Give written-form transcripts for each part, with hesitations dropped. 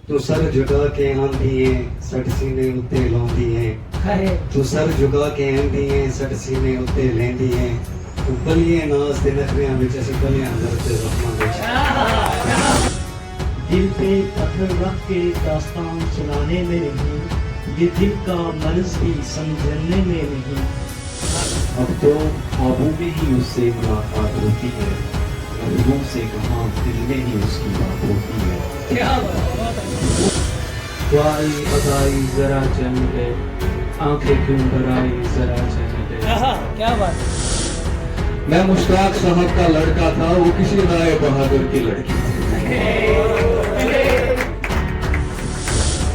ਤੂੰ ਸਰ ਝੁਕਾ ਕੇ ਆਂਦੀ ਏ ਸੱਟ ਸੀਨੇ ਉੱਤੇ ਲਾਉਂਦੀ ਏ ਤੂੰ ਸਰ ਝੁਕਾ ਕੇ ਆਂਦੀ ਏ ਸੱਟ ਸੀਨੇ ਉੱਤੇ ਲੈਂਦੀ ਏ ਤੂੰ ਬਲੀਏ ਨਾਸ ਤੇ ਨਖਰਿਆਂ ਵਿੱਚ ਅਸੀਂ ਬਲੀਆਂ ਅੰਦਰ ਤੇ ਜ਼ਖਮਾਂ ਵਿੱਚ دل پہ پتھر رکھ کے داستان سنانے میں نہیں یہ دل کا مرض بھی سمجھنے میں نہیں اب تو خوابوں میں ہی اس سے ملاقات ہوتی ہے لفظوں سے کہاں دل میں ہی اس کی بات ہوتی ہے وائی ادائی ذرا چین پہ آنکھیں کیوں بھرائی ذرا چین پہ کیا بات میں مشتاق صاحب کا لڑکا تھا وہ کسی رائے بہادر کی لڑکی تھی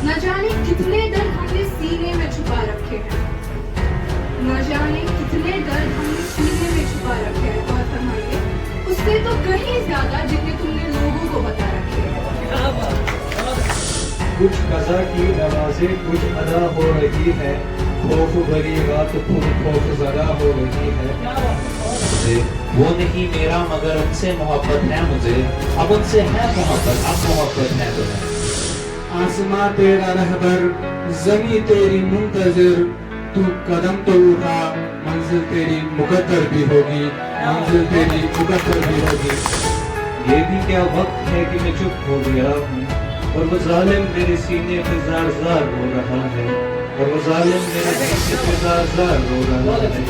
نہ جانے کتنے درد ہم نے سینے میں چھپا رکھے ہیں نہ جانے کتنے درد ہم نے سینے میں چھپا رکھے ہیں اور فرمائیے اس سے تو کہیں زیادہ جتنے تم نے لوگوں کو بتا رکھے ہیں کچھ قضا کی نوازیں کچھ ادا ہو رہی ہے خوف بھری رات پھر خوف زدہ ہو رہی ہے وہ نہیں میرا مگر ان سے محبت ہے مجھے اب ان سے ہے محبت اب محبت ہے تمہیں آسماں تیرا رہبر زمین تیری منتظر تو قدم تو اٹھا منزل تیری مقدر بھی ہوگی منزل تیری مقدر بھی ہوگی یہ بھی کیا وقت ہے کہ میں چپ ہو گیا ہوں اور وہ ظالم میرے سینے پہ زار زار رو رہا ہے اور وہ ظالم میرے سینے پہ زار زار رو رہا ہے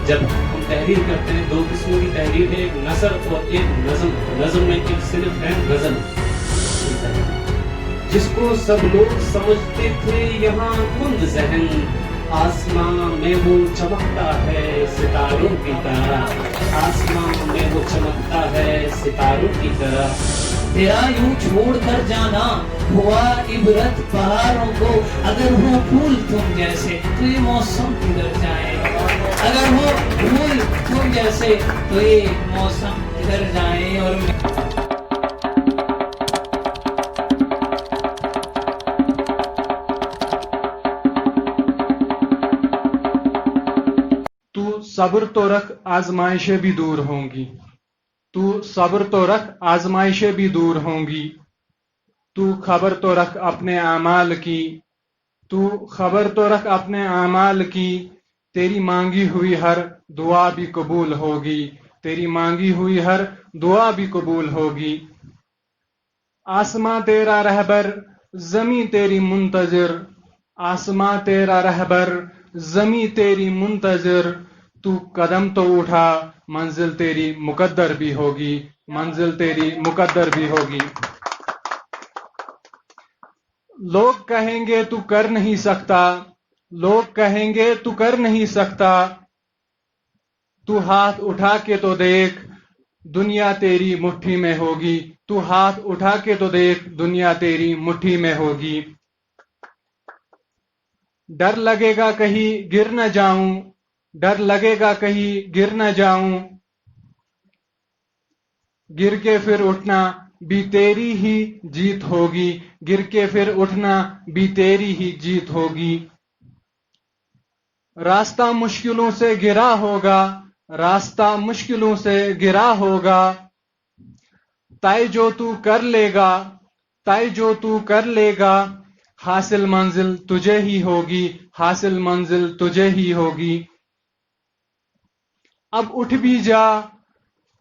جب ہم تحریر کرتے ہیں دو قسموں کی تحریر ہے ایک نثر اور ایک نظم نظم میں ایک صرف ہے غزل جس کو سب لوگ سمجھتے تھے یہاں کند ذہن آسمان میں وہ چمکتا ہے ستاروں کی طرح آسمان میں وہ چمکتا ہے ستاروں کی طرح تیرا یوں چھوڑ کر جانا ہوا عبرت بہاروں کو اگر ہو پھول تم جیسے تو یہ موسم کدھر جائے اگر ہو پھول تم جیسے تو یہ موسم کدھر جائے اور تو صبر تو رکھ آزمائشیں بھی دور ہوں گی تو صبر تو رکھ آزمائشیں بھی دور ہوں گی تو خبر تو رکھ اپنے اعمال کی تو خبر تو رکھ اپنے اعمال کی تیری مانگی ہوئی ہر دعا بھی قبول ہوگی تیری مانگی ہوئی ہر دعا بھی قبول ہوگی آسماں تیرا رہبر زمیں تیری منتظر آسماں تیرا رہبر زمیں تیری منتظر تو قدم تو اٹھا منزل تیری مقدر بھی ہوگی منزل تیری مقدر بھی ہوگی لوگ کہیں گے تو کر نہیں سکتا لوگ کہیں گے تو کر نہیں سکتا تو ہاتھ اٹھا کے تو دیکھ دنیا تیری مٹھی میں ہوگی تو ہاتھ اٹھا کے تو دیکھ دنیا تیری مٹھی میں ہوگی ڈر لگے گا کہیں گر نہ جاؤں ڈر لگے گا کہیں گر نہ جاؤں گر کے پھر اٹھنا بھی تیری ہی جیت ہوگی گر کے پھر اٹھنا بھی تیری ہی جیت ہوگی راستہ مشکلوں سے گرا ہوگا راستہ مشکلوں سے گرا ہوگا طے جو تو کر لے گا طے جو تو کر لے گا حاصل منزل تجھے ہی ہوگی حاصل منزل تجھے ہی ہوگی اب اٹھ بھی جا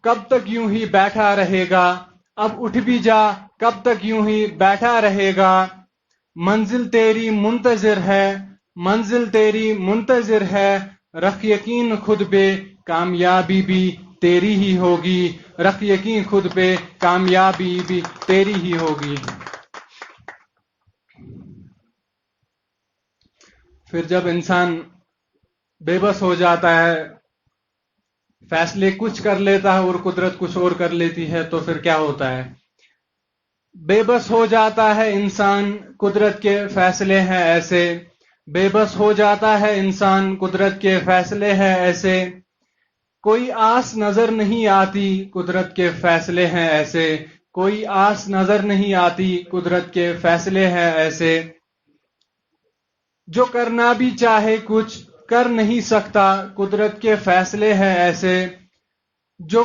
کب تک یوں ہی بیٹھا رہے گا اب اٹھ بھی جا کب تک یوں ہی بیٹھا رہے گا منزل تیری منتظر ہے منزل تیری منتظر ہے رکھ یقین خود پہ کامیابی بھی تیری ہی ہوگی رکھ یقین خود پہ کامیابی بھی تیری ہی ہوگی پھر جب انسان بے بس ہو جاتا ہے فیصلے کچھ کر لیتا ہے اور قدرت کچھ اور کر لیتی ہے تو پھر کیا ہوتا ہے بے بس ہو جاتا ہے انسان قدرت کے فیصلے ہیں ایسے بے بس ہو جاتا ہے انسان قدرت کے فیصلے ہیں ایسے کوئی آس نظر نہیں آتی قدرت کے فیصلے ہیں ایسے کوئی آس نظر نہیں آتی قدرت کے فیصلے ہیں ایسے جو کرنا بھی چاہے کچھ کر نہیں سکتا قدرت کے فیصلے ہیں ایسے جو